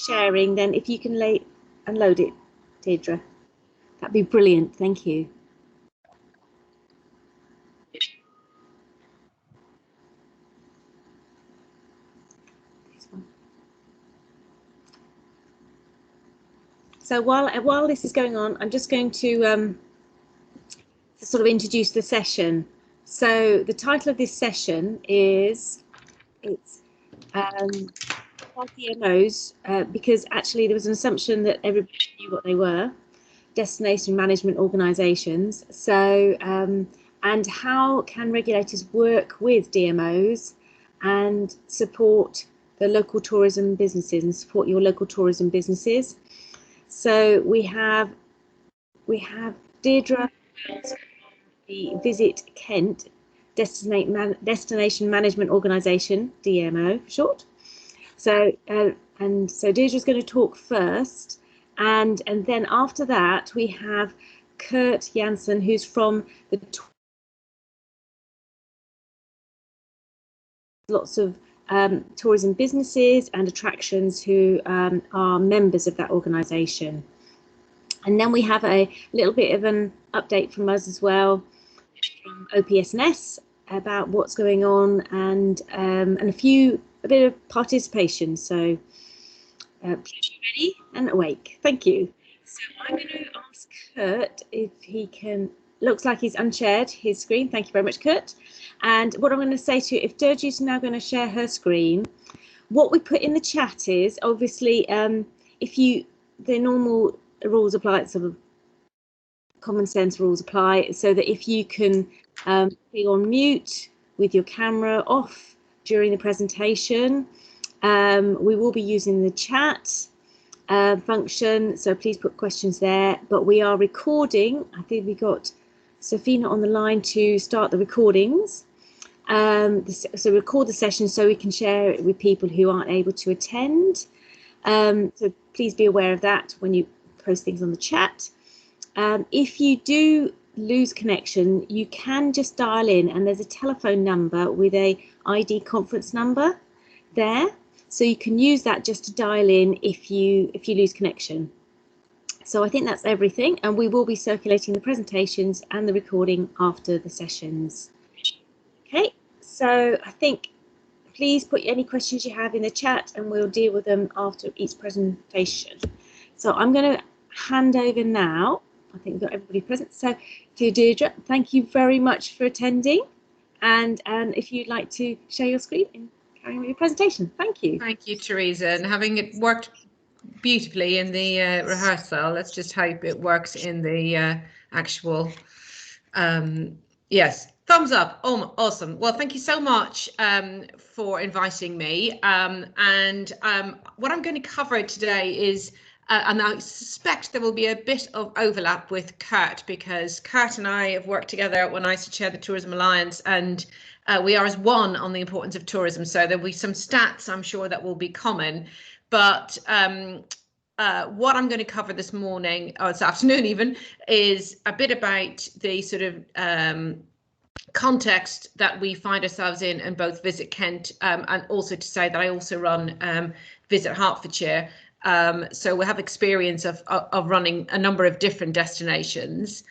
sharing, then if you can unload it, Deirdre, that'd be brilliant. Thank you. So while this is going on, I'm just going to sort of introduce the session. So the title of this session is DMOs, because actually there was an assumption that everybody knew what they were, destination management organisations. So and how can regulators work with DMOs and support the local tourism businesses and support your local tourism businesses? So we have Deirdre, the Visit Kent Destination Management Organisation, DMO for short. So so Deirdre's going to talk first, and then after that we have Kurt Janssen, who's from the lots of tourism businesses and attractions who are members of that organisation. And then we have a little bit of an update from us as well, from OPSNS, about what's going on, and a bit of participation. So please be ready and awake. Thank you. So I'm going to ask Kurt if he can. Looks like he's unshared his screen. Thank you very much, Kurt. And what I'm going to say to you, if Deirdre's now going to share her screen, what we put in the chat is obviously the normal rules apply, sort of common sense rules apply, so that if you can be on mute with your camera off during the presentation, we will be using the chat function, so please put questions there. But we are recording. I think we got Safina on the line to start the recordings. So record the session so we can share it with people who aren't able to attend. So please be aware of that when you post things on the chat. If you do lose connection, you can just dial in, and there's a telephone number with a ID conference number there, so you can use that just to dial in if you lose connection. So I think that's everything, and we will be circulating the presentations and the recording after the sessions. Okay, so I think please put any questions you have in the chat and we'll deal with them after each presentation. So I'm going to hand over now. I think we've got everybody present. So to Deirdre, thank you very much for attending. And if you'd like to share your screen and carry on with your presentation. Thank you. Thank you, Teresa. And having it worked beautifully in the rehearsal, let's just hope it works in the actual, yes. Thumbs up. Oh, awesome. Well, thank you so much for inviting me. What I'm going to cover today is, and I suspect there will be a bit of overlap with Kurt, because Kurt and I have worked together when I used to chair the Tourism Alliance, and we are as one on the importance of tourism. So there'll be some stats, I'm sure, that will be common. But what I'm going to cover this morning, or this afternoon even, is a bit about the sort of context that we find ourselves in both Visit Kent, and also to say that I also run Visit Hertfordshire. So we have experience of running a number of different destinations.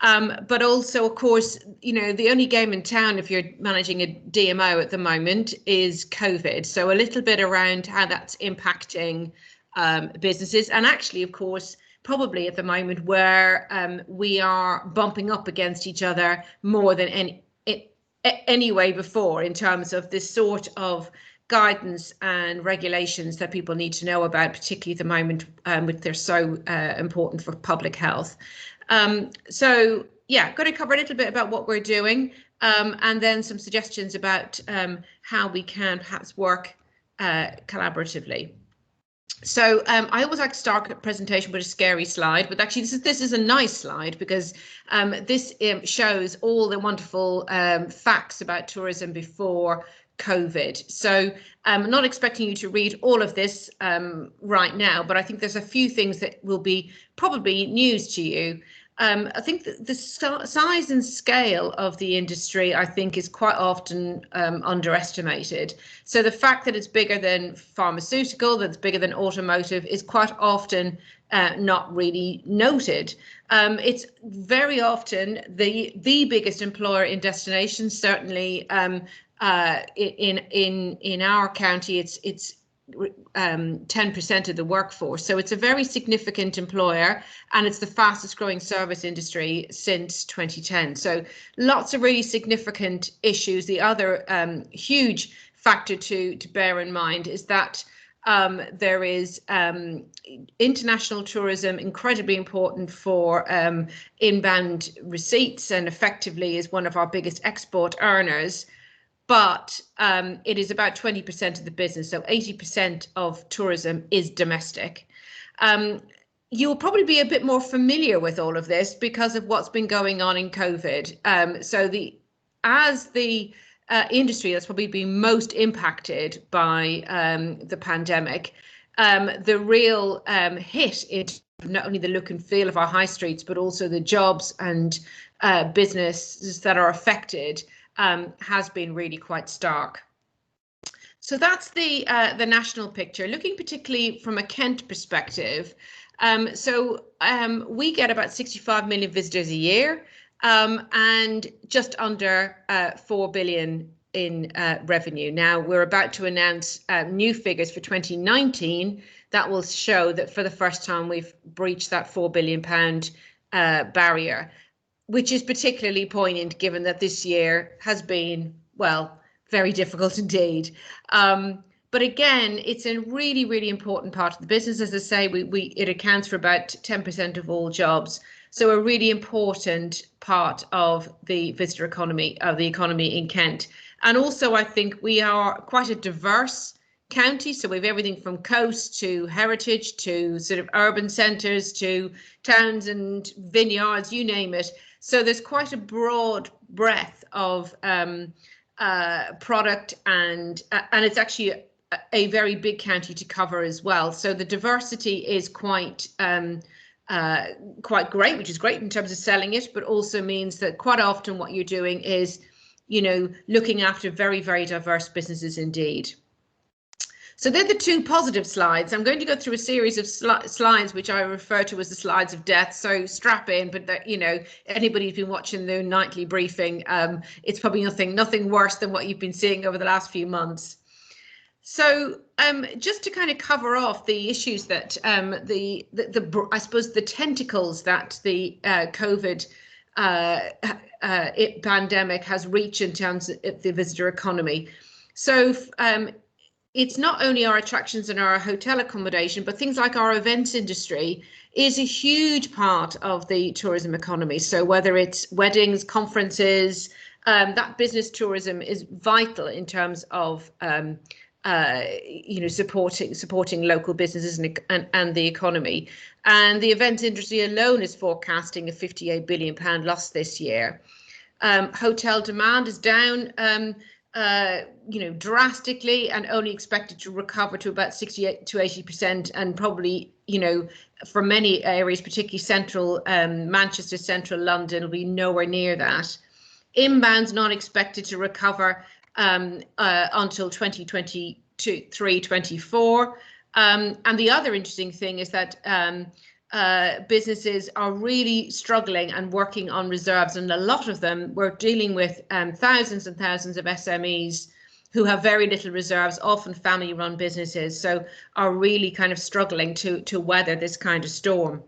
But also, of course, you know, the only game in town if you're managing a DMO at the moment is COVID. So a little bit around how that's impacting businesses, and actually, of course, probably at the moment where we are bumping up against each other more than any way before, in terms of this sort of guidance and regulations that people need to know about, particularly at the moment, which they're so important for public health. So yeah, going to cover a little bit about what we're doing, and then some suggestions about how we can perhaps work collaboratively. So I always like to start a presentation with a scary slide, but actually this is a nice slide, because this shows all the wonderful facts about tourism before COVID. So I'm not expecting you to read all of this right now, but I think there's a few things that will be probably news to you. I think the size and scale of the industry, I think, is quite often underestimated. So the fact that it's bigger than pharmaceutical, that it's bigger than automotive, is quite often not really noted. It's very often the biggest employer in destinations. Certainly, in our county, it's 10% of the workforce. So it's a very significant employer, and it's the fastest growing service industry since 2010. So lots of really significant issues. The other huge factor to bear in mind is that there is international tourism, incredibly important for inbound receipts, and effectively is one of our biggest export earners. But it is about 20% of the business, so 80% of tourism is domestic. You'll probably be a bit more familiar with all of this because of what's been going on in COVID. As the industry that's probably been most impacted by the pandemic, the real hit in not only the look and feel of our high streets, but also the jobs and businesses that are affected has been really quite stark. So that's the national picture. Looking particularly from a Kent perspective, we get about 65 million visitors a year, and just under 4 billion in revenue. Now we're about to announce new figures for 2019 that will show that for the first time we've breached that £4 billion barrier, which is particularly poignant given that this year has been, well, very difficult indeed. But again, it's a really, really important part of the business. As I say, it accounts for about 10% of all jobs. So a really important part of the visitor economy, of the economy in Kent. And also, I think we are quite a diverse county. So we have everything from coast to heritage to sort of urban centres to towns and vineyards, you name it. So there's quite a broad breadth of product, and it's actually a very big county to cover as well. So the diversity is quite great, which is great in terms of selling it, but also means that quite often what you're doing is, looking after very, very diverse businesses indeed. So they're the two positive slides. I'm going to go through a series of slides which I refer to as the slides of death. So strap in, but that, anybody who's been watching the nightly briefing, it's probably nothing worse than what you've been seeing over the last few months. So just to kind of cover off the issues that I suppose the tentacles that the COVID pandemic has reached in terms of the visitor economy. So it's not only our attractions and our hotel accommodation, but things like our events industry is a huge part of the tourism economy. So whether it's weddings, conferences, that business tourism is vital in terms of supporting local businesses and the economy. And the events industry alone is forecasting a £58 billion loss this year. Hotel demand is down drastically, and only expected to recover to about 68 to 80%, and probably, for many areas, particularly central Manchester, central London, will be nowhere near that. Inbound's not expected to recover until 2023-24. And the other interesting thing is that businesses are really struggling and working on reserves, and a lot of them, we're dealing with thousands and thousands of SMEs who have very little reserves, often family-run businesses, so are really kind of struggling to weather this kind of storm.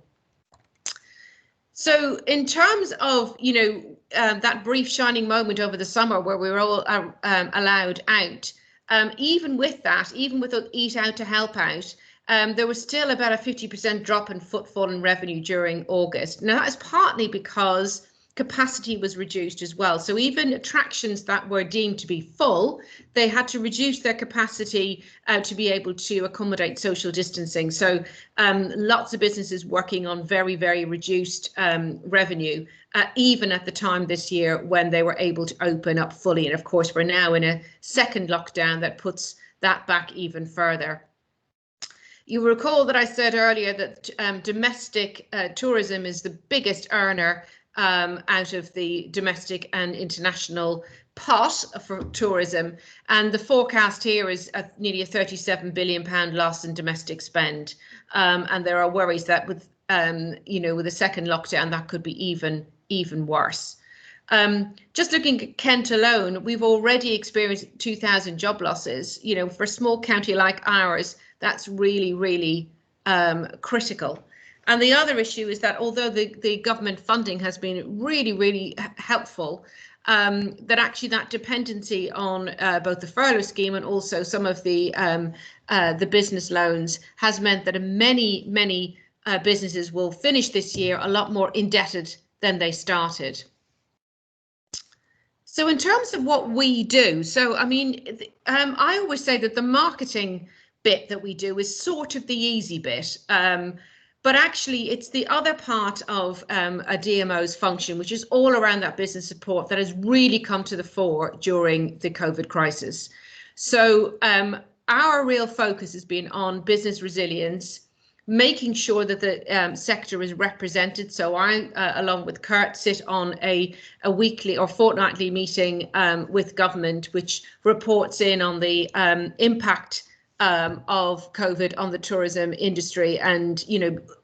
So in terms of, that brief shining moment over the summer where we were all allowed out, even with the Eat Out to Help Out, there was still about a 50% drop in footfall and revenue during August. Now, that is partly because capacity was reduced as well. So even attractions that were deemed to be full, they had to reduce their capacity to be able to accommodate social distancing. So lots of businesses working on very, very reduced revenue, even at the time this year when they were able to open up fully. And of course, we're now in a second lockdown that puts that back even further. You recall that I said earlier that domestic tourism is the biggest earner out of the domestic and international pot for tourism, and the forecast here is nearly a £37 billion loss in domestic spend, and there are worries that with with a second lockdown that could be even worse. Just looking at Kent alone, we've already experienced 2,000 job losses. For a small county like ours, that's really critical. And the other issue is that although the government funding has been really helpful, that actually that dependency on both the furlough scheme and also some of the business loans has meant that many businesses will finish this year a lot more indebted than they started. So in terms of what we do, I always say that the marketing bit that we do is sort of the easy bit, but actually it's the other part of a DMO's function, which is all around that business support, that has really come to the fore during the COVID crisis. So our real focus has been on business resilience, making sure that the sector is represented. So I, along with Kurt, sit on a weekly or fortnightly meeting with government, which reports in on the impact of COVID on the tourism industry, and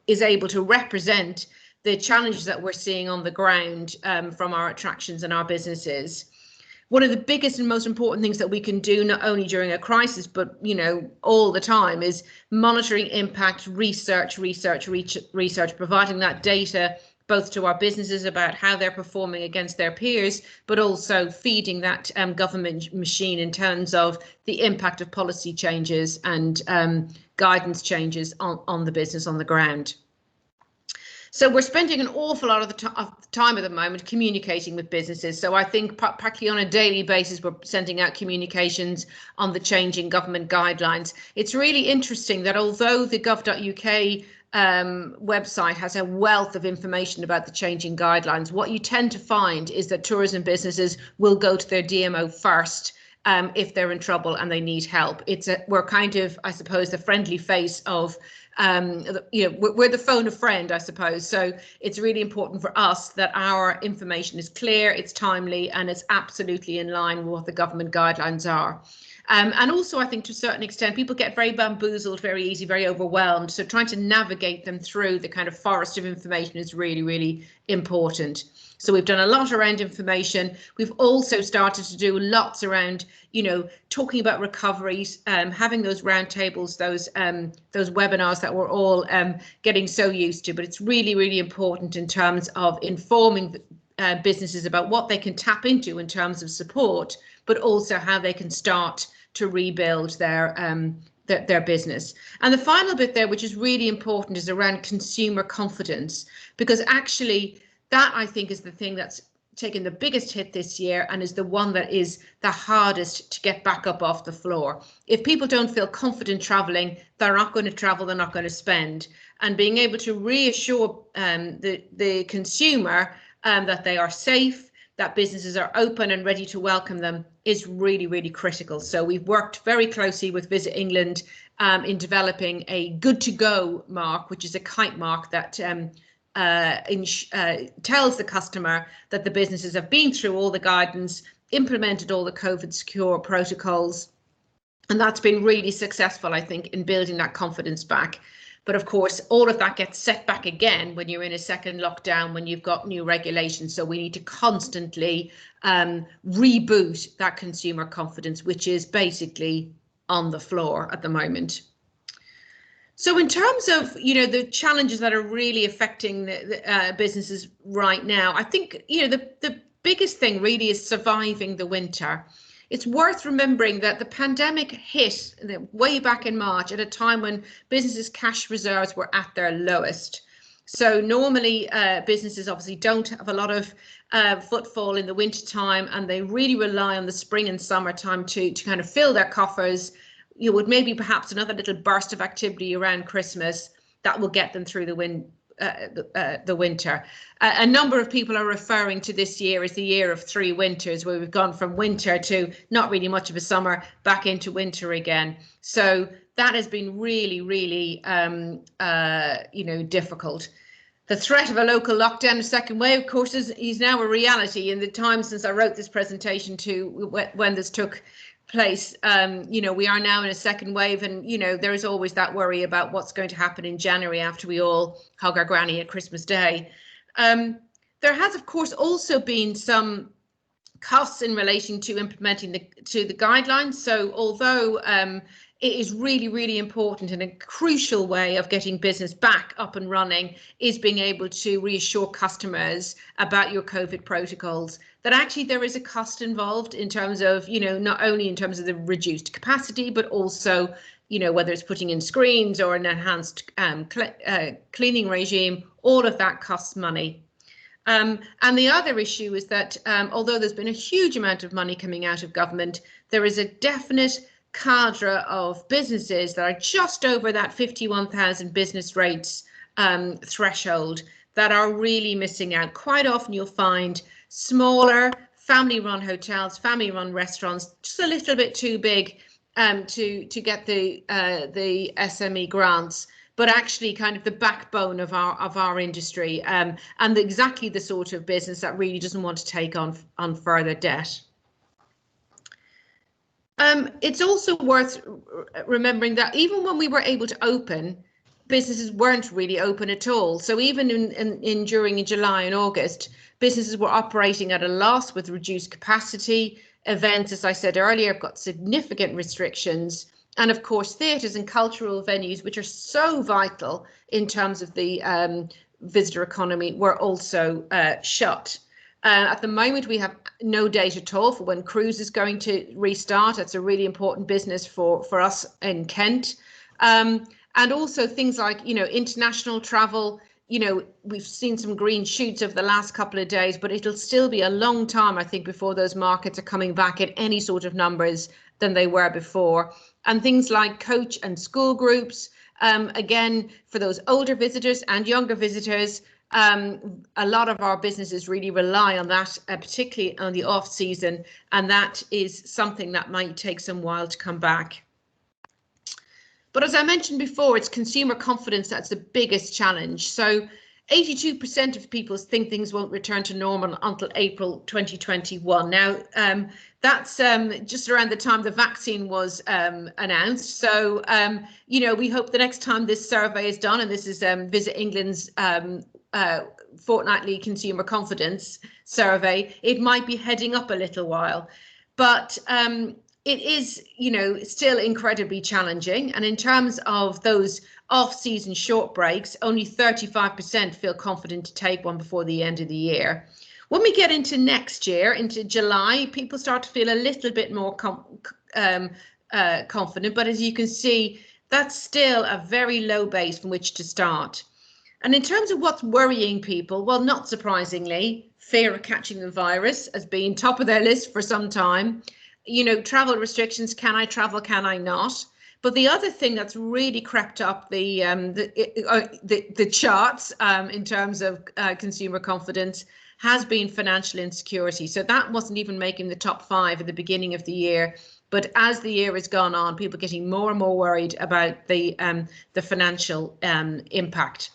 is able to represent the challenges that we're seeing on the ground from our attractions and our businesses. One of the biggest and most important things that we can do, not only during a crisis, but all the time, is monitoring impact, research, providing that data both to our businesses about how they're performing against their peers, but also feeding that government machine in terms of the impact of policy changes and guidance changes on the business on the ground. So we're spending an awful lot of the time at the moment communicating with businesses. So I think practically on a daily basis, we're sending out communications on the changing government guidelines. It's really interesting that although the gov.uk website has a wealth of information about the changing guidelines, what you tend to find is that tourism businesses will go to their DMO first if they're in trouble and they need help. We're kind of, I suppose, the friendly face of we're the phone a friend, I suppose. So it's really important for us that our information is clear, it's timely, and it's absolutely in line with what the government guidelines are. And also, I think to a certain extent, people get very bamboozled very easy, very overwhelmed. So trying to navigate them through the kind of forest of information is really important. So we've done a lot around information. We've also started to do lots around, talking about recoveries, having those roundtables, those webinars that we're all getting so used to. But it's really important in terms of informing businesses about what they can tap into in terms of support, but also how they can start to rebuild their business. And the final bit there, which is really important, is around consumer confidence, because actually that, I think, is the thing that's taken the biggest hit this year and is the one that is the hardest to get back up off the floor. If people don't feel confident traveling, they're not going to travel, they're not going to spend. And being able to reassure the consumer that they are safe, that businesses are open and ready to welcome them, is really critical. So we've worked very closely with Visit England in developing a good to go mark, which is a kite mark that tells the customer that the businesses have been through all the guidance, implemented all the COVID secure protocols, and that's been really successful, I think, in building that confidence back. But of course, all of that gets set back again when you're in a second lockdown, when you've got new regulations. So we need to constantly reboot that consumer confidence, which is basically on the floor at the moment. So in terms of, the challenges that are really affecting the businesses right now, I think, the biggest thing really is surviving the winter. It's worth remembering that the pandemic hit way back in March at a time when businesses' cash reserves were at their lowest. So normally businesses obviously don't have a lot of footfall in the winter time, and they really rely on the spring and summertime to kind of fill their coffers. You would maybe perhaps another little burst of activity around Christmas that will get them through the the winter. A number of people are referring to this year as the year of 3 winters, where we've gone from winter to not really much of a summer back into winter again. So that has been really, really, difficult. The threat of a local lockdown, a second wave, of course, is now a reality. In the time since I wrote this presentation to when this took place, we are now in a second wave, and there is always that worry about what's going to happen in January after we all hug our granny at Christmas Day. There has, of course, also been some costs in relation to implementing the guidelines. So although it is really, really important, and a crucial way of getting business back up and running is being able to reassure customers about your COVID protocols, that actually there is a cost involved in terms of, not only in terms of the reduced capacity, but also, whether it's putting in screens or an enhanced cleaning regime, all of that costs money. And the other issue is that although there's been a huge amount of money coming out of government, there is a definite cadre of businesses that are just over that 51,000 business rates threshold that are really missing out. Quite often you'll find smaller family-run hotels, family-run restaurants, just a little bit too big to get the SME grants, but actually kind of the backbone of our industry, and exactly the sort of business that really doesn't want to take on further debt. It's also worth remembering that even when we were able to open, businesses weren't really open at all. So even during July and August, businesses were operating at a loss with reduced capacity. Events, as I said earlier, have got significant restrictions. And of course, theatres and cultural venues, which are so vital in terms of the visitor economy, were also shut. At the moment, we have no date at all for when cruise is going to restart. That's a really important business for us in Kent. And also things like, international travel. We've seen some green shoots over the last couple of days, but it'll still be a long time, I think, before those markets are coming back in any sort of numbers than they were before. And things like coach and school groups, again, for those older visitors and younger visitors, a lot of our businesses really rely on that, particularly on the off season, and that is something that might take some while to come back. But as I mentioned before, it's consumer confidence that's the biggest challenge. So 82% of people think things won't return to normal until April 2021. Now, that's just around the time the vaccine was announced. So, we hope the next time this survey is done, and this is Visit England's fortnightly consumer confidence survey, it might be heading up a little while. But it is, still incredibly challenging. And in terms of those off-season short breaks, only 35% feel confident to take one before the end of the year. When we get into next year, into July, people start to feel a little bit more confident. But as you can see, that's still a very low base from which to start. And in terms of what's worrying people, well, not surprisingly, fear of catching the virus has been top of their list for some time. Travel restrictions, can I travel, can I not? But the other thing that's really crept up the charts in terms of consumer confidence has been financial insecurity. So that wasn't even making the top 5 at the beginning of the year. But as the year has gone on, people are getting more and more worried about the financial impact.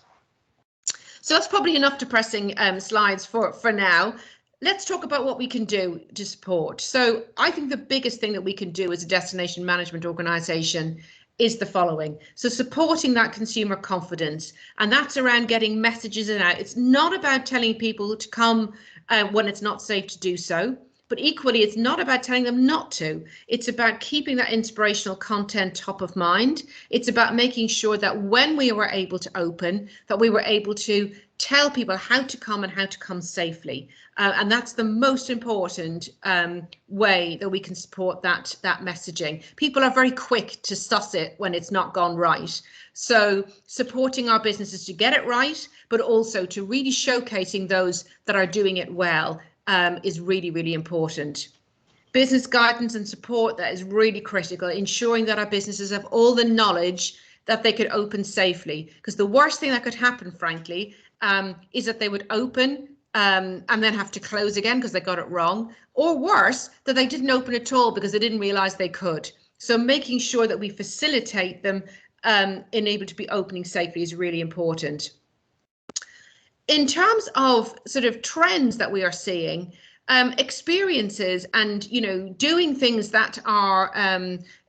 So that's probably enough depressing slides for now. Let's talk about what we can do to support. So I think the biggest thing that we can do as a destination management organisation is the following. So supporting that consumer confidence, and that's around getting messages out. It's not about telling people to come when it's not safe to do so, but equally it's not about telling them not to. It's about keeping that inspirational content top of mind. It's about making sure that when we were able to open, that we were able to tell people how to come and how to come safely. And that's the most important way that we can support that messaging. People are very quick to suss it when it's not gone right. So supporting our businesses to get it right, but also to really showcasing those that are doing it well is really, really important. Business guidance and support, that is really critical, ensuring that our businesses have all the knowledge that they could open safely. Because the worst thing that could happen, frankly, is that they would open and then have to close again because they got it wrong, or worse, that they didn't open at all because they didn't realize they could. So making sure that we facilitate them and able to be opening safely is really important. In terms of sort of trends that we are seeing, experiences and, you know, doing things that are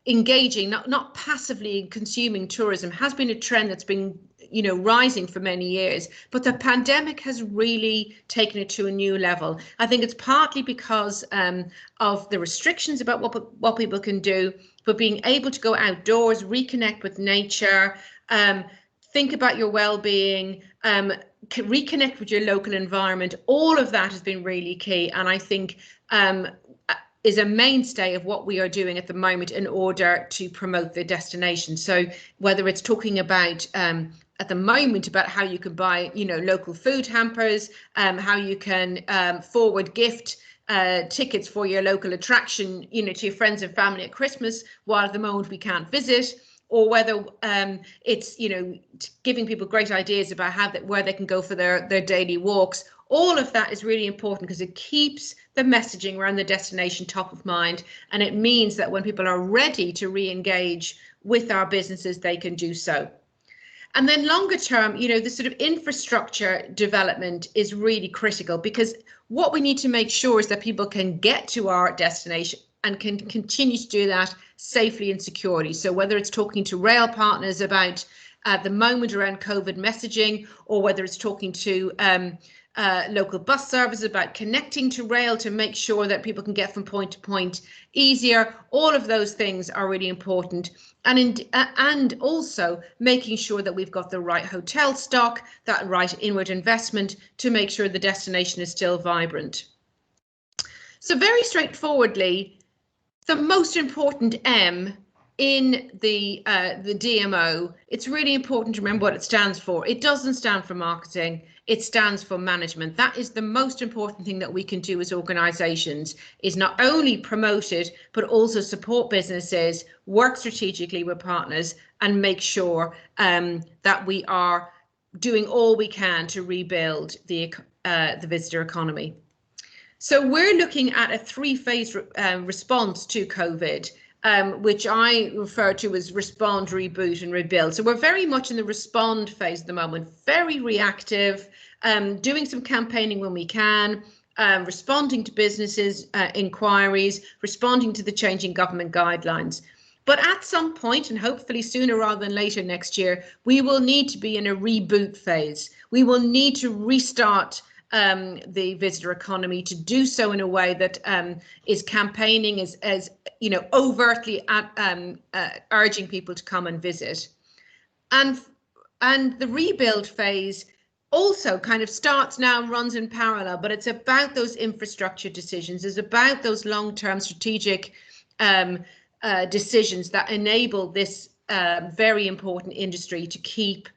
engaging, not passively consuming tourism has been a trend that's been, you know, rising for many years, but the pandemic has really taken it to a new level. I think it's partly because of the restrictions about what people can do, but being able to go outdoors, reconnect with nature, think about your well-being, reconnect with your local environment. All of that has been really key, and I think is a mainstay of what we are doing at the moment in order to promote the destination. So whether it's talking about at the moment about how you can buy, you know, local food hampers, how you can forward gift tickets for your local attraction, you know, to your friends and family at Christmas, while at the moment we can't visit, or whether it's, you know, giving people great ideas about how where they can go for their daily walks. All of that is really important because it keeps the messaging around the destination top of mind, and it means that when people are ready to re-engage with our businesses, they can do so. And then longer term, you know, the sort of infrastructure development is really critical, because what we need to make sure is that people can get to our destination and can continue to do that safely and securely. So whether it's talking to rail partners about at the moment around COVID messaging, or whether it's talking to local bus services about connecting to rail to make sure that people can get from point to point easier, all of those things are really important. And also making sure that we've got the right hotel stock, that right inward investment to make sure the destination is still vibrant. So very straightforwardly, the most important M in the DMO, it's really important to remember what it stands for. It doesn't stand for marketing, it stands for management. That is the most important thing that we can do as organizations, is not only promote it, but also support businesses, work strategically with partners, and make sure that we are doing all we can to rebuild the visitor economy. So we're looking at a three-phase response to COVID, which I refer to as respond, reboot and rebuild. So we're very much in the respond phase at the moment, very reactive, doing some campaigning when we can, responding to businesses' inquiries, responding to the changing government guidelines. But at some point, and hopefully sooner rather than later next year, we will need to be in a reboot phase. We will need to restart the visitor economy, to do so in a way that is campaigning as you know, overtly urging people to come and visit. And the rebuild phase also kind of starts now and runs in parallel, but it's about those infrastructure decisions. It's about those long-term strategic decisions that enable this very important industry to keep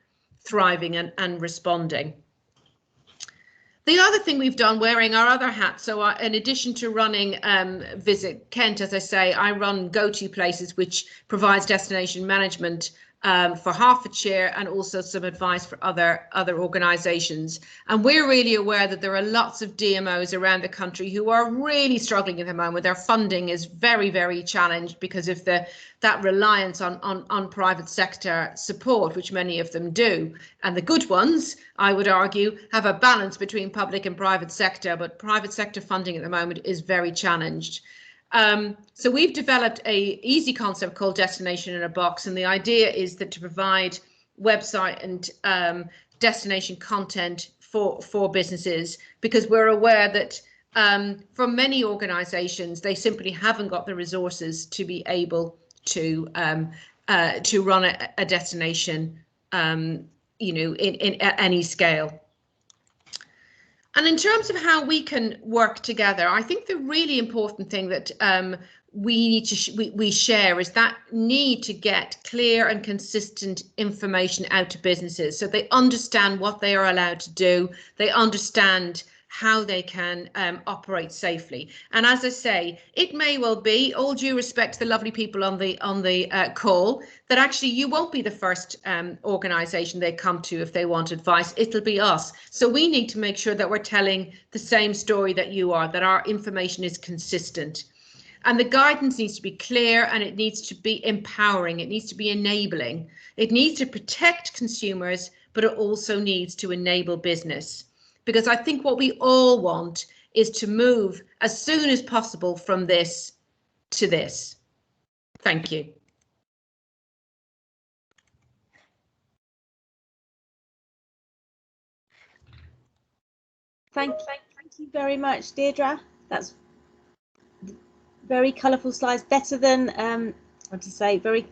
thriving and responding. The other thing we've done, wearing our other hat, so in addition to running Visit Kent, as I say, I run Go-To Places, which provides destination management for Hertfordshire and also some advice for other organisations. And we're really aware that there are lots of DMOs around the country who are really struggling at the moment. Their funding is very, very challenged because of that reliance on private sector support, which many of them do. And the good ones, I would argue, have a balance between public and private sector, but private sector funding at the moment is very challenged. So we've developed a easy concept called Destination in a Box, and the idea is that to provide website and destination content for businesses, because we're aware that for many organizations, they simply haven't got the resources to be able to run a destination you know, at any scale. And in terms of how we can work together, I think the really important thing that we share is that need to get clear and consistent information out to businesses so they understand what they are allowed to do. They understand how they can operate safely. And as I say, it may well be, all due respect to the lovely people on the call, that actually you won't be the first organisation they come to if they want advice. It'll be us. So we need to make sure that we're telling the same story that you are, that our information is consistent. And the guidance needs to be clear, and it needs to be empowering. It needs to be enabling. It needs to protect consumers, but it also needs to enable business. Because I think what we all want is to move as soon as possible from this to this. Thank you. Thank you very much, Deirdre. That's very colourful slides, better than what to say, very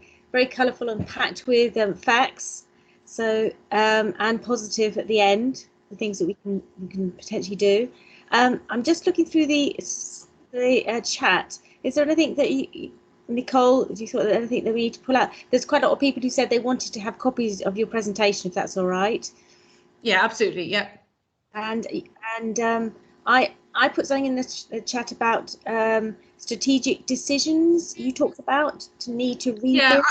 colourful and packed with facts. So and positive at the end, the things that we can potentially do. I'm just looking through the chat. Is there anything that you, Nicole, do you thought that anything that we need to pull out? There's quite a lot of people who said they wanted to have copies of your presentation, if that's all right. Yeah, absolutely. Yeah. And I put something in the chat about strategic decisions you talked about to need to rebuild. Yeah,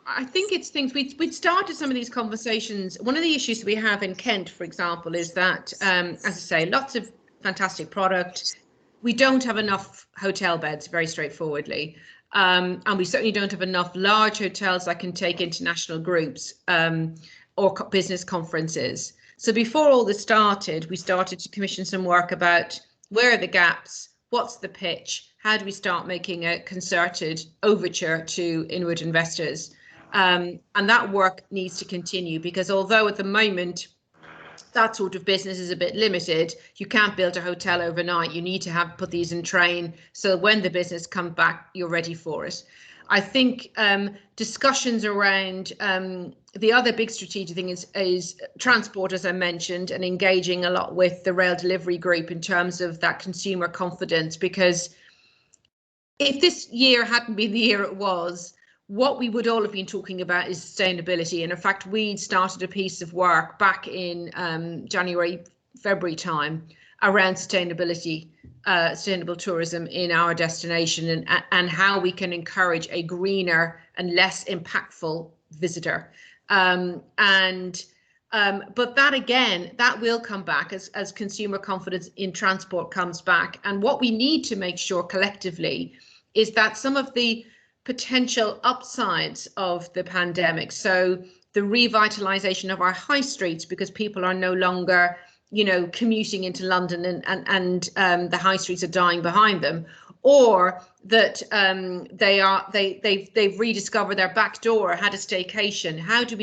I think it's things we'd started some of these conversations. One of the issues we have in Kent, for example, is that, as I say, lots of fantastic product. We don't have enough hotel beds, very straightforwardly. And we certainly don't have enough large hotels that can take international groups or business conferences. So before all this started, we started to commission some work about where are the gaps, what's the pitch, how do we start making a concerted overture to inward investors? And that work needs to continue, because although at the moment that sort of business is a bit limited, you can't build a hotel overnight. You need to put these in train so when the business comes back, you're ready for it. I think discussions around the other big strategic thing is transport, as I mentioned, and engaging a lot with the rail delivery group in terms of that consumer confidence, because if this year hadn't been the year it was, what we would all have been talking about is sustainability. And in fact, we started a piece of work back in January, February time around sustainability, sustainable tourism in our destination, and how we can encourage a greener and less impactful visitor. But that again, that will come back as consumer confidence in transport comes back. And what we need to make sure collectively is that some of the potential upsides of the pandemic, so the revitalization of our high streets, because people are no longer, commuting into London and the high streets are dying behind them, or that they've rediscovered their back door, had a staycation. How do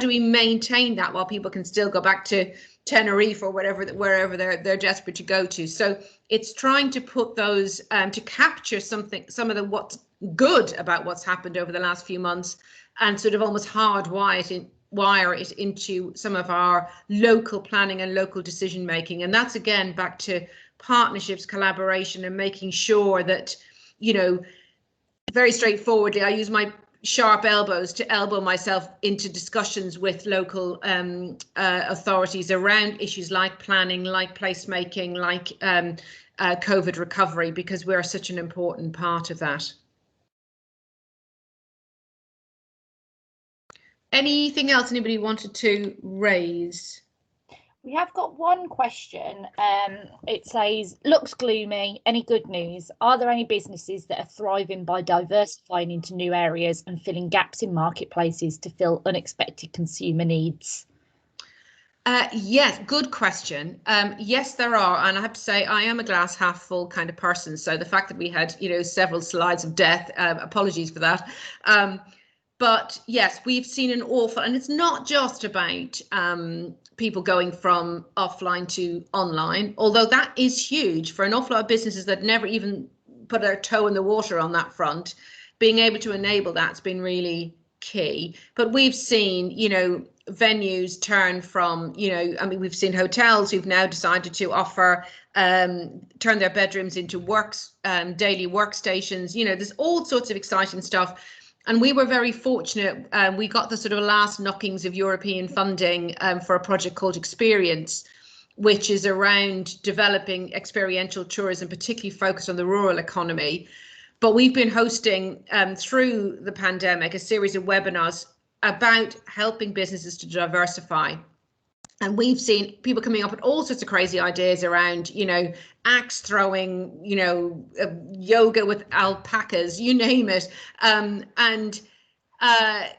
we maintain that while people can still go back to Tenerife or wherever they're desperate to go to? So it's trying to put those to capture some of the what's good about what's happened over the last few months, and sort of almost wire it into some of our local planning and local decision making. And that's again back to partnerships, collaboration, and making sure that, very straightforwardly, I use my sharp elbows to elbow myself into discussions with local authorities around issues like planning, like placemaking, like COVID recovery, because we're such an important part of that. Anything else anybody wanted to raise? We have got one question. It says, looks gloomy. Any good news? Are there any businesses that are thriving by diversifying into new areas and filling gaps in marketplaces to fill unexpected consumer needs? Yes, good question. Yes, there are. And I have to say, I am a glass half full kind of person. So the fact that we had, several slides of death, apologies for that. But yes, we've seen an awful, and it's not just about people going from offline to online, although that is huge for an awful lot of businesses that never even put their toe in the water on that front. Being able to enable that's been really key. But we've seen, venues turn from, we've seen hotels who've now decided to offer, turn their bedrooms into daily workstations. There's all sorts of exciting stuff. And we were very fortunate. We got the sort of last knockings of European funding for a project called Experience, which is around developing experiential tourism, particularly focused on the rural economy. But we've been hosting through the pandemic a series of webinars about helping businesses to diversify. And we've seen people coming up with all sorts of crazy ideas around, you know, axe throwing, you know, yoga with alpacas, you name it.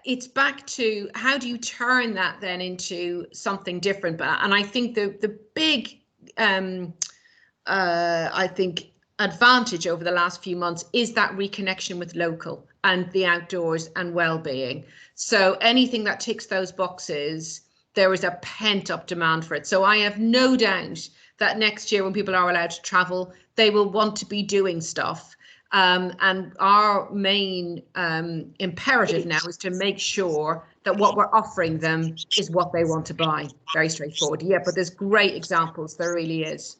It's back to how do you turn that then into something different? And I think the big, I think, advantage over the last few months is that reconnection with local and the outdoors and well-being. So anything that ticks those boxes, there is a pent-up demand for it. So I have no doubt that next year when people are allowed to travel, they will want to be doing stuff. And our main imperative now is to make sure that what we're offering them is what they want to buy. Very straightforward. Yeah, but there's great examples. There really is.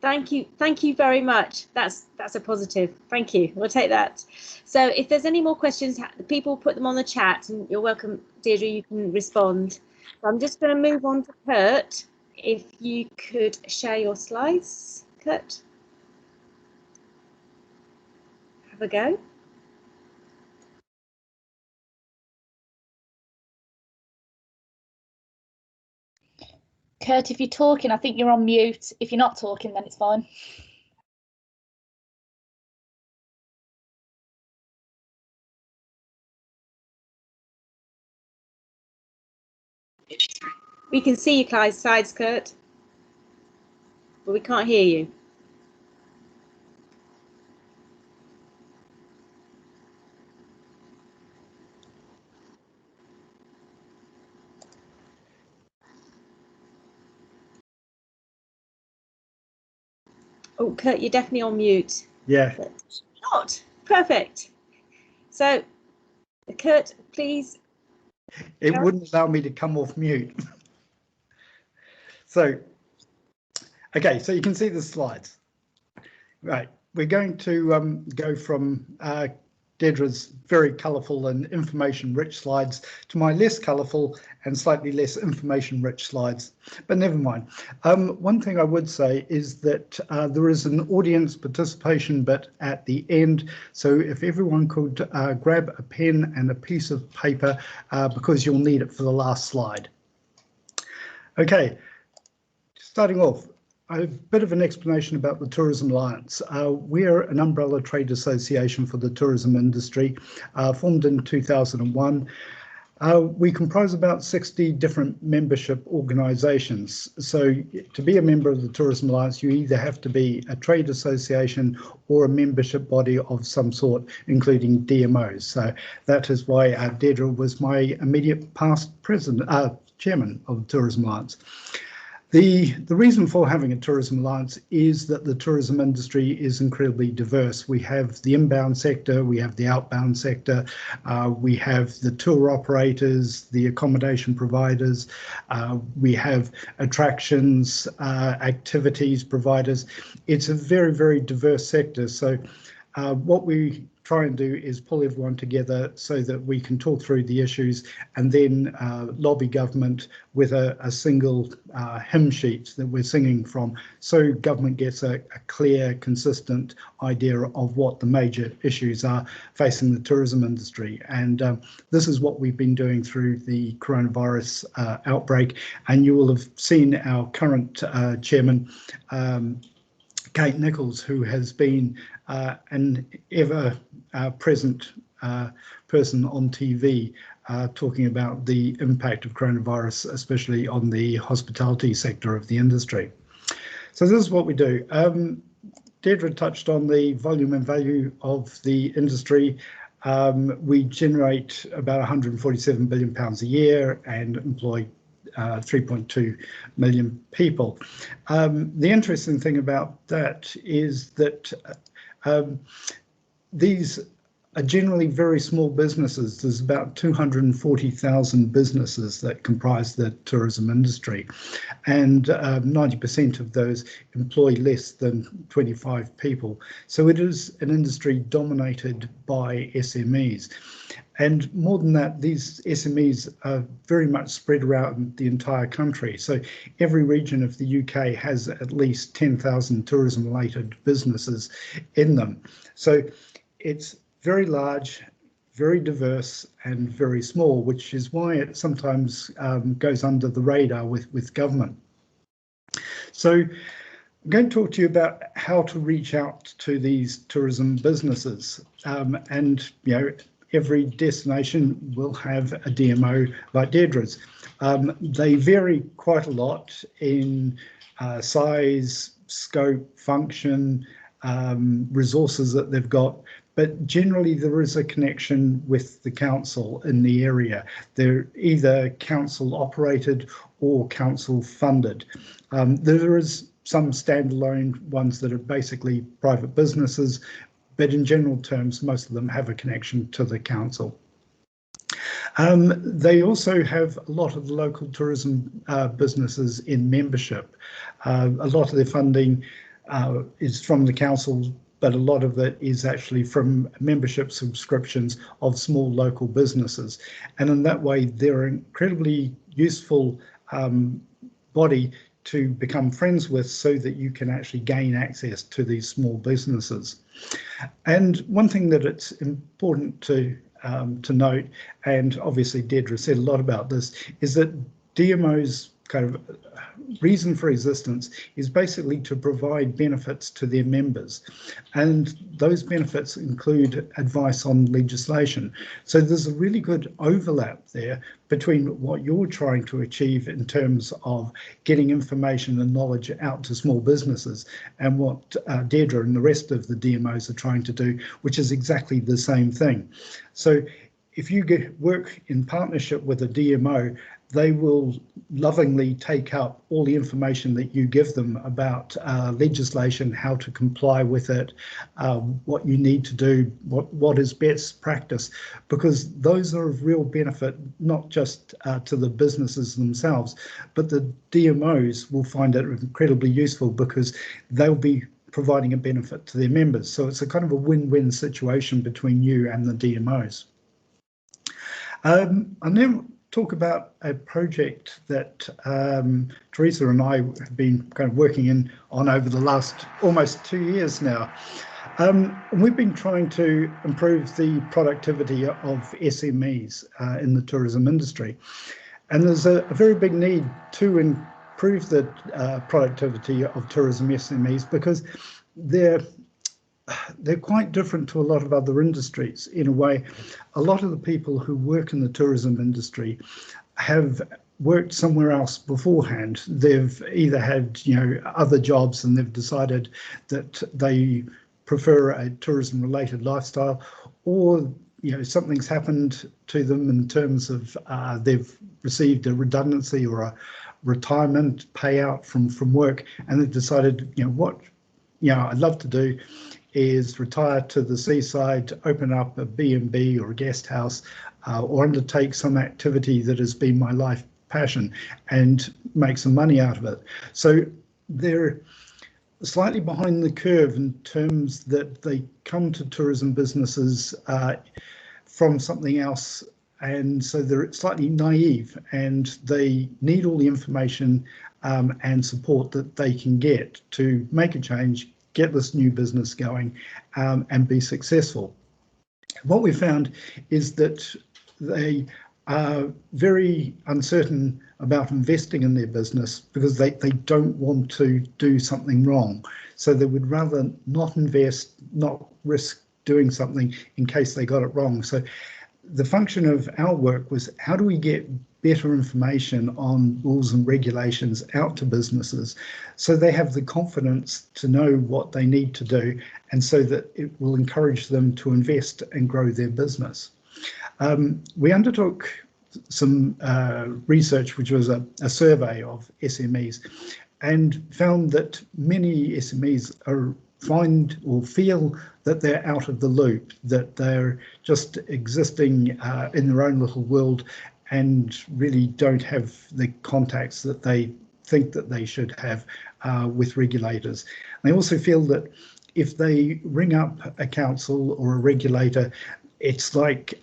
Thank you very much. That's a positive. Thank you. We'll take that. So if there's any more questions, people put them on the chat, and you're welcome, Deirdre, you can respond. So I'm just going to move on to Kurt. If you could share your slides, Kurt. Have a go. Kurt, if you're talking, I think you're on mute. If you're not talking, then it's fine. We can see your slides, Kurt, but we can't hear you. Oh, Kurt, you're definitely on mute. Yeah. Not perfect. So, Kurt, please. It wouldn't allow me to come off mute. So, okay, so you can see the slides. Right, we're going to go from Deirdre's very colourful and information-rich slides to my less colourful and slightly less information-rich slides, but never mind. One thing I would say is that there is an audience participation bit at the end, so if everyone could grab a pen and a piece of paper because you'll need it for the last slide. Okay, starting off, a bit of an explanation about the Tourism Alliance. We're an umbrella trade association for the tourism industry, formed in 2001. We comprise about 60 different membership organisations. So to be a member of the Tourism Alliance, you either have to be a trade association or a membership body of some sort, including DMOs. So that is why Deirdre was my immediate past chairman of the Tourism Alliance. The reason for having a tourism alliance is that the tourism industry is incredibly diverse. We have the inbound sector, we have the outbound sector, we have the tour operators, the accommodation providers, we have attractions, activities providers. It's a very, very diverse sector. So what we try and do is pull everyone together so that we can talk through the issues and then lobby government with a single hymn sheet that we're singing from, so government gets a clear, consistent idea of what the major issues are facing the tourism industry. And this is what we've been doing through the coronavirus outbreak. And you will have seen our current chairman, Kate Nichols, who has been an ever present person on TV talking about the impact of coronavirus, especially on the hospitality sector of the industry. So this is what we do. Deirdre touched on the volume and value of the industry. We generate about £147 billion a year and employ 3.2 million people. The interesting thing about that is that these are generally very small businesses. There's about 240,000 businesses that comprise the tourism industry, and 90% of those employ less than 25 people. So it is an industry dominated by SMEs. And more than that, these SMEs are very much spread around the entire country. So every region of the UK has at least 10,000 tourism-related businesses in them. So it's very large, very diverse, and very small, which is why it sometimes goes under the radar with government. So I'm going to talk to you about how to reach out to these tourism businesses. And, you know, every destination will have a DMO like Deirdre's. They vary quite a lot in size, scope, function, resources that they've got, but generally there is a connection with the council in the area. They're either council operated or council funded. There is some standalone ones that are basically private businesses, but in general terms, most of them have a connection to the council. They also have a lot of the local tourism businesses in membership. A lot of their funding is from the council, but a lot of it is actually from membership subscriptions of small local businesses. And in that way, they're an incredibly useful body to become friends with, so that you can actually gain access to these small businesses. And one thing that it's important to note, and obviously Deirdre said a lot about this, is that DMOs kind of reason for existence is basically to provide benefits to their members, and those benefits include advice on legislation. So there's a really good overlap there between what you're trying to achieve in terms of getting information and knowledge out to small businesses, and what Deirdre and the rest of the DMOs are trying to do, which is exactly the same thing. So if you work in partnership with a DMO, they will lovingly take up all the information that you give them about legislation, how to comply with it, what you need to do, what is best practice, because those are of real benefit, not just to the businesses themselves, but the DMOs will find it incredibly useful because they'll be providing a benefit to their members. So it's a kind of a win-win situation between you and the DMOs. I'll now talk about a project that Teresa and I have been kind of working on over the last almost 2 years now. We've been trying to improve the productivity of SMEs in the tourism industry. And there's a very big need to improve the productivity of tourism SMEs, because they're quite different to a lot of other industries in a way. A lot of the people who work in the tourism industry have worked somewhere else beforehand. They've either had, you know, other jobs, and they've decided that they prefer a tourism related lifestyle, or, you know, something's happened to them in terms of they've received a redundancy or a retirement payout from work, and they've decided, you know, what, you know, I'd love to do is retire to the seaside, open up a B&B or a guest house, or undertake some activity that has been my life passion and make some money out of it. So they're slightly behind the curve in terms that they come to tourism businesses from something else, and so they're slightly naive, and they need all the information and support that they can get to make a change, get this new business going, and be successful. What we found is that they are very uncertain about investing in their business because they don't want to do something wrong. So they would rather not invest, not risk doing something in case they got it wrong. So the function of our work was, how do we get better information on rules and regulations out to businesses so they have the confidence to know what they need to do, and so that it will encourage them to invest and grow their business. We undertook some research, which was a survey of SMEs, and found that many SMEs are find or feel that they're out of the loop, that they're just existing in their own little world and really don't have the contacts that they think that they should have with regulators. They also feel that if they ring up a council or a regulator, it's like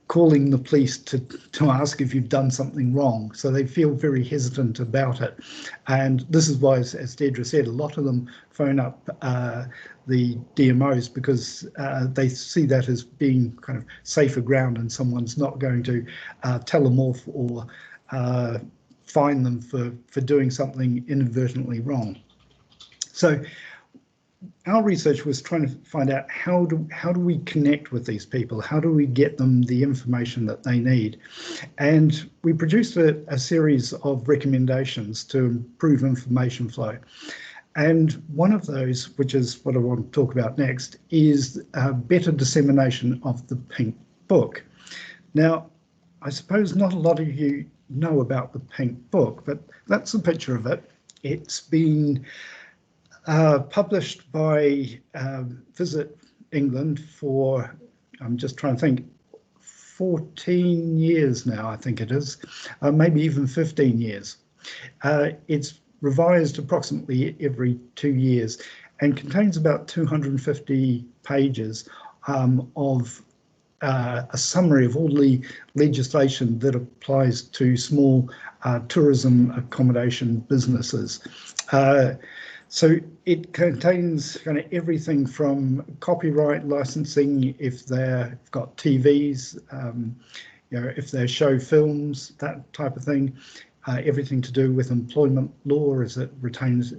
calling the police to ask if you've done something wrong. So they feel very hesitant about it. And this is why, as Deirdre said, a lot of them phone up the DMOs because they see that as being kind of safer ground and someone's not going to tell them off or fine them for doing something inadvertently wrong. So our research was trying to find out how do we connect with these people? How do we get them the information that they need? And we produced a series of recommendations to improve information flow. And one of those, which is what I want to talk about next, is better dissemination of the Pink Book. Now, I suppose not a lot of you know about the Pink Book, but that's a picture of it. It's been published by Visit England for, I'm just trying to think, 14 years now, I think it is, maybe even 15 years. It's revised approximately every 2 years and contains about 250 pages of a summary of all the legislation that applies to small tourism accommodation businesses. So it contains kind of everything from copyright licensing, if they've got TVs, if they show films, that type of thing, everything to do with employment law as it pertains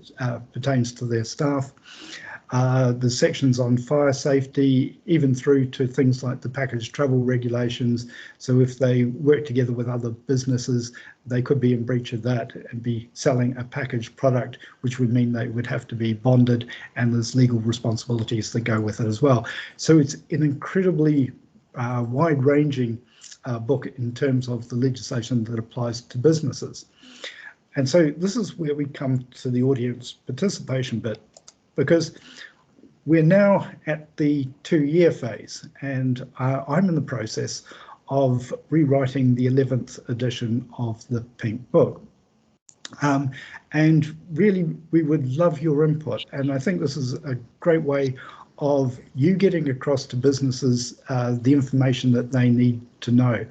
to their staff. The sections on fire safety, even through to things like the package travel regulations. So if they work together with other businesses, they could be in breach of that and be selling a packaged product, which would mean they would have to be bonded, and there's legal responsibilities that go with it as well. So it's an incredibly wide-ranging book in terms of the legislation that applies to businesses. And so this is where we come to the audience participation bit, because we're now at the 2-year phase, and I'm in the process of rewriting the 11th edition of the Pink Book. And really, we would love your input, and I think this is a great way of you getting across to businesses the information that they need to know.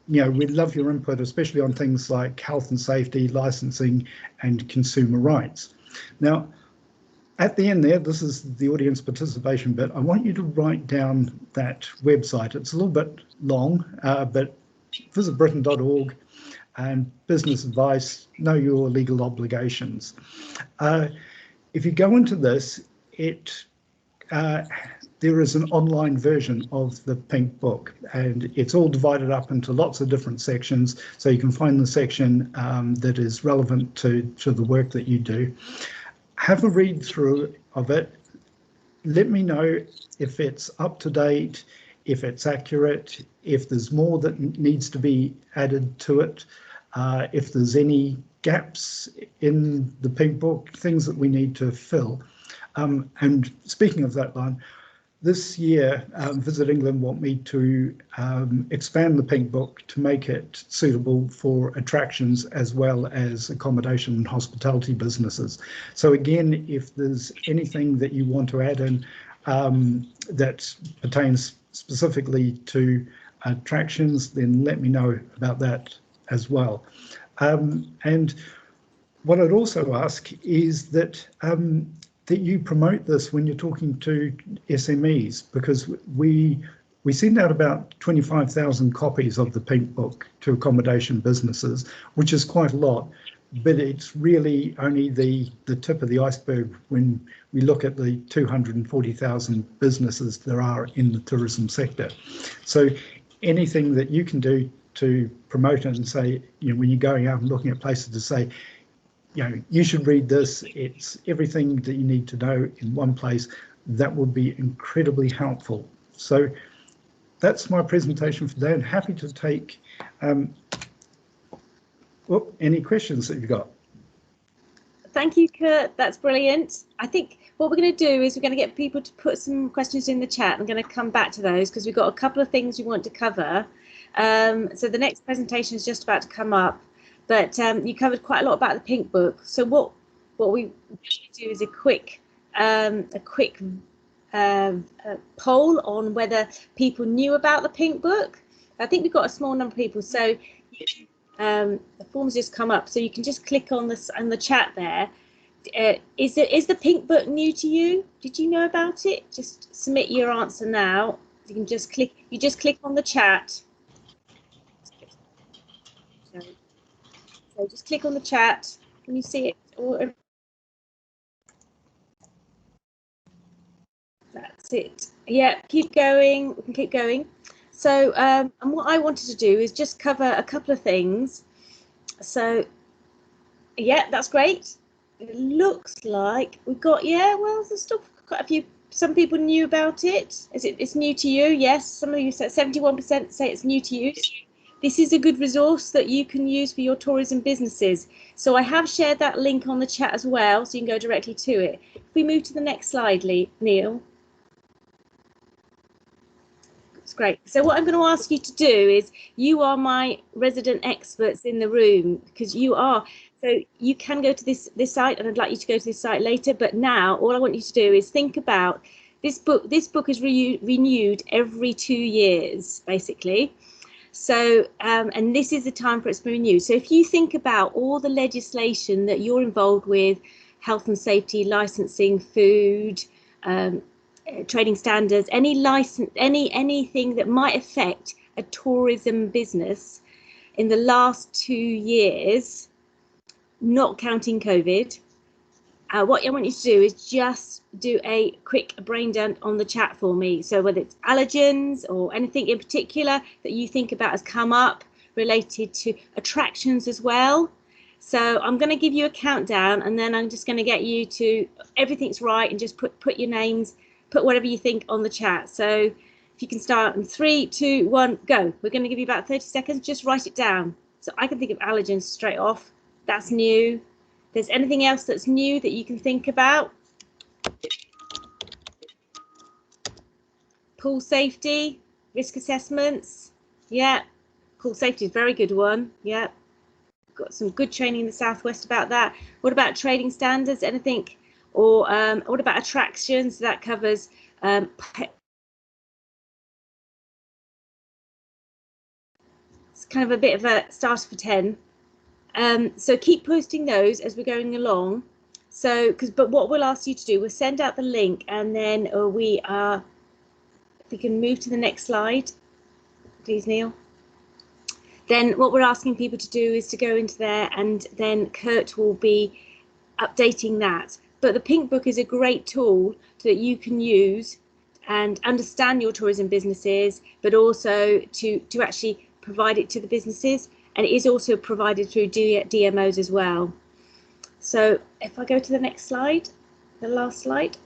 We'd love your input, especially on things like health and safety, licensing, and consumer rights. Now, at the end there, this is the audience participation bit. I want you to write down that website. It's a little bit long, but visitbritain.org and business advice, know your legal obligations. If you go into this, there is an online version of the Pink Book, and it's all divided up into lots of different sections, so you can find the section that is relevant to the work that you do. Have a read through of it. Let me know if it's up to date, if it's accurate, if there's more that needs to be added to it, if there's any gaps in the Pink Book, things that we need to fill. And speaking of that line, this year, Visit England want me to expand the Pink Book to make it suitable for attractions as well as accommodation and hospitality businesses. So again, if there's anything that you want to add in that pertains specifically to attractions, then let me know about that as well. And what I'd also ask is that that you promote this when you're talking to SMEs, because we send out about 25,000 copies of the Pink Book to accommodation businesses, which is quite a lot, but it's really only the tip of the iceberg when we look at the 240,000 businesses there are in the tourism sector. So anything that you can do to promote it and say, when you're going out and looking at places, to say, you should read this, it's everything that you need to know in one place, that would be incredibly helpful. So that's my presentation for today. I'm happy to take any questions that you've got. Thank you, Kurt. That's brilliant. I think what we're going to do is we're going to get people to put some questions in the chat. I'm going to come back to those because we've got a couple of things we want to cover. So the next presentation is just about to come up, but you covered quite a lot about the Pink Book. So what we do is a quick poll on whether people knew about the Pink Book. I think we've got a small number of people, so the form's just come up, so you can just click on this on the chat there. Is the Pink Book new to you? Did you know about it? Just submit your answer now. You can just click. You just click on the chat. So just click on the chat. Can you see it? That's it. Yeah, keep going. We can keep going. So, and what I wanted to do is just cover a couple of things. So, yeah, that's great. It looks like we've got, yeah, well, there's still quite a few. Some people knew about it. It's new to you? Yes. Some of you said 71% say it's new to you. This is a good resource that you can use for your tourism businesses. So I have shared that link on the chat as well, so you can go directly to it. If we move to the next slide, Neil. That's great. So what I'm going to ask you to do is, you are my resident experts in the room, because you are. So you can go to this site, and I'd like you to go to this site later. But now all I want you to do is think about this book. This book is renewed every 2 years, basically. So, and this is the time for it to be renewed. So if you think about all the legislation that you're involved with, health and safety, licensing, food, trading standards, anything that might affect a tourism business in the last 2 years, not counting COVID, what I want you to do is just do a quick brain dump on the chat for me. So whether it's allergens or anything in particular that you think about has come up related to attractions as well. So I'm going to give you a countdown, and then I'm just going to get you to, everything's right, and just put your names, put whatever you think on the chat. So if you can start in 3, 2, 1, go. We're going to give you about 30 seconds. Just write it down. So I can think of allergens straight off. That's new. There's anything else that's new that you can think about? Pool safety, risk assessments. Yeah, pool safety is a very good one. Yeah, got some good training in the Southwest about that. What about trading standards? Anything? Or what about attractions? That covers it's kind of a bit of a starter for 10. So keep posting those as we're going along. So, but what we'll ask you to do, we'll send out the link, and then if we can move to the next slide, please, Neil. Then what we're asking people to do is to go into there, and then Kurt will be updating that. But the Pink Book is a great tool that you can use and understand your tourism businesses, but also to actually provide it to the businesses. And it is also provided through DMOs as well. So if I go to the next slide, the last slide.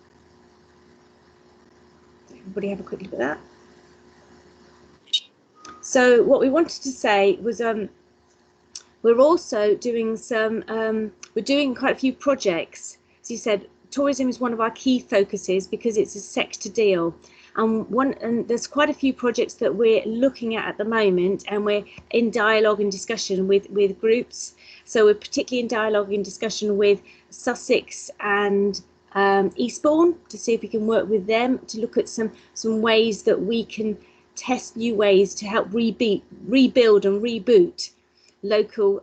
Everybody have a quick look at that. So what we wanted to say was we're also doing we're doing quite a few projects. As you said, tourism is one of our key focuses because it's a sector deal. And there's quite a few projects that we're looking at the moment, and we're in dialogue and discussion with groups. So we're particularly in dialogue and discussion with Sussex and Eastbourne to see if we can work with them to look at some ways that we can test new ways to help rebuild and reboot local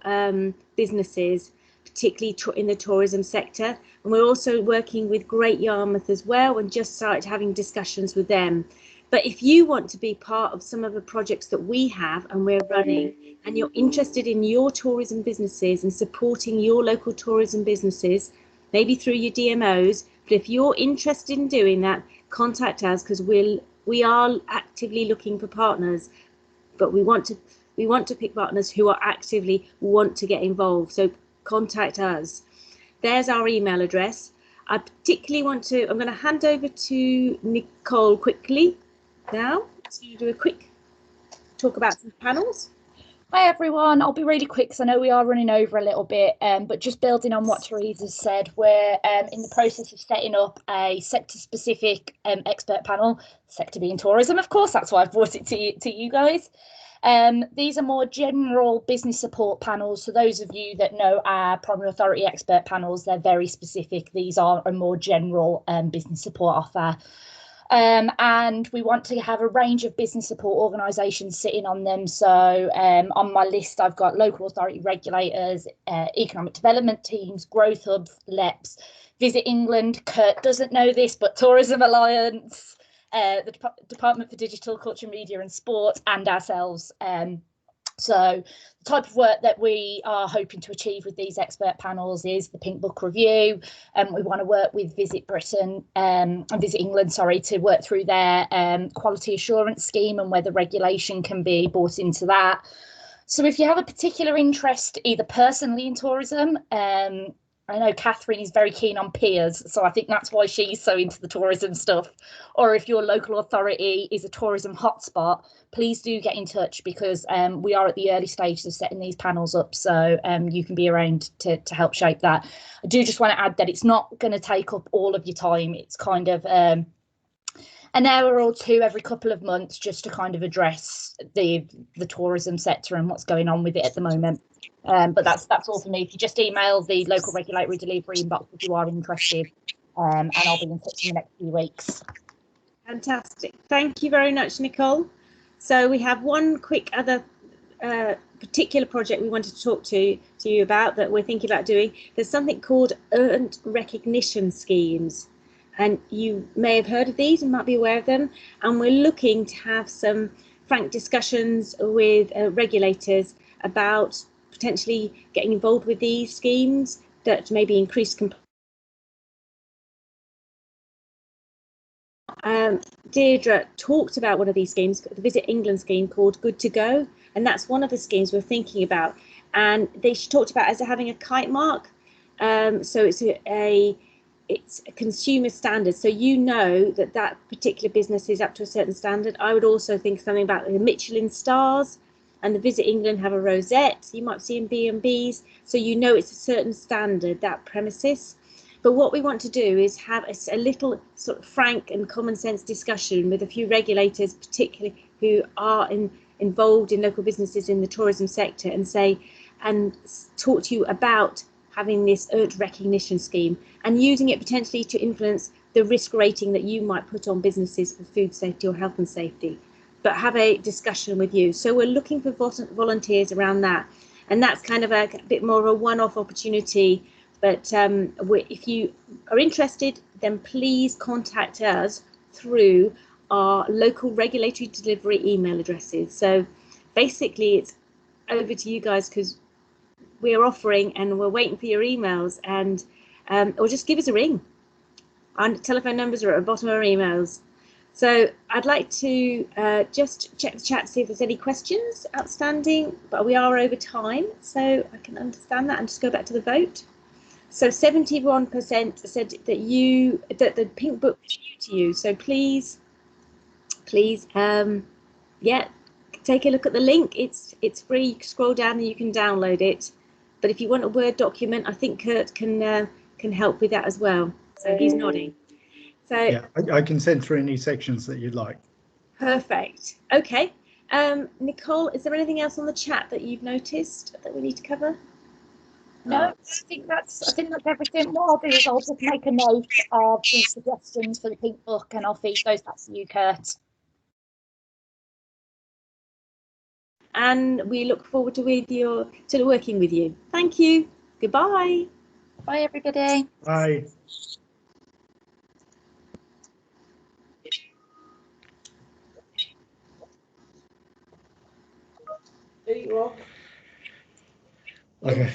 businesses, particularly in the tourism sector. And we're also working with Great Yarmouth as well, and just started having discussions with them. But if you want to be part of some of the projects that we have and we're running, and you're interested in your tourism businesses and supporting your local tourism businesses, maybe through your DMOs, but if you're interested in doing that, contact us, because we are actively looking for partners, but we want to pick partners who are actively want to get involved. So contact us. There's our email address. I particularly I'm going to hand over to Nicole quickly now to do a quick talk about some panels. Hi everyone, I'll be really quick because I know we are running over a little bit, but just building on what Teresa said, we're in the process of setting up a sector-specific expert panel, sector being tourism, of course, that's why I've brought it to you guys. These are more general business support panels. So those of you that know our primary authority expert panels, they're very specific. These are a more general business support offer. And we want to have a range of business support organisations sitting on them. So on my list, I've got local authority regulators, economic development teams, growth hubs, LEPs, Visit England. Kurt doesn't know this, but Tourism Alliance, the Department for Digital, Culture, Media and Sport, and ourselves. So the type of work that we are hoping to achieve with these expert panels is the Pink Book review. We want to work with Visit Britain and Visit England, sorry, to work through their quality assurance scheme and whether regulation can be brought into that. So if you have a particular interest, either personally in tourism, I know Catherine is very keen on peers, so I think that's why she's so into the tourism stuff. Or if your local authority is a tourism hotspot, please do get in touch, because we are at the early stages of setting these panels up, so you can be around to help shape that. I do just want to add that it's not going to take up all of your time. It's kind of an hour or two every couple of months just to kind of address the tourism sector and what's going on with it at the moment. But that's all for me. If you just email the local regulatory delivery inbox if you are interested, and I'll be in touch in the next few weeks. Fantastic. Thank you very much, Nicole. So we have one quick other particular project we wanted to talk to you about that we're thinking about doing. There's something called earned recognition schemes, and you may have heard of these and might be aware of them. And we're looking to have some frank discussions with regulators about potentially getting involved with these schemes that maybe increase compliance. Deirdre talked about one of these schemes, the Visit England scheme called Good to Go, and that's one of the schemes we're thinking about. And she talked about as having a kite mark, so it's a consumer standard, so you know that particular business is up to a certain standard. I would also think something about the Michelin stars, and the Visit England have a rosette. You might see in B&Bs, so you know it's a certain standard, that premises. But what we want to do is have a little sort of frank and common sense discussion with a few regulators, particularly who are involved in local businesses in the tourism sector, and talk to you about having this earned recognition scheme and using it potentially to influence the risk rating that you might put on businesses for food safety or health and safety, but have a discussion with you. So we're looking for volunteers around that, and that's kind of a bit more of a one-off opportunity. But if you are interested, then please contact us through our local regulatory delivery email addresses. So basically it's over to you guys, because we're offering and we're waiting for your emails, and or just give us a ring. Our telephone numbers are at the bottom of our emails. So I'd like to just check the chat to see if there's any questions outstanding, but we are over time, so I can understand that and just go back to the vote. So 71% said that the Pink Book was new to you. So please, yeah, take a look at the link. It's free. You can scroll down and you can download it. But if you want a Word document, I think Kurt can help with that as well. So he's nodding. So yeah, I can send through any sections that you'd like. Perfect. Okay. Nicole, is there anything else on the chat that you've noticed that we need to cover? No, I think that's everything. What I'll do is I'll just make a note of the suggestions for the Pink Book and I'll feed those back to you, Kurt. And we look forward to working with you. Thank you. Goodbye. Bye, everybody. Bye. There you are. Okay.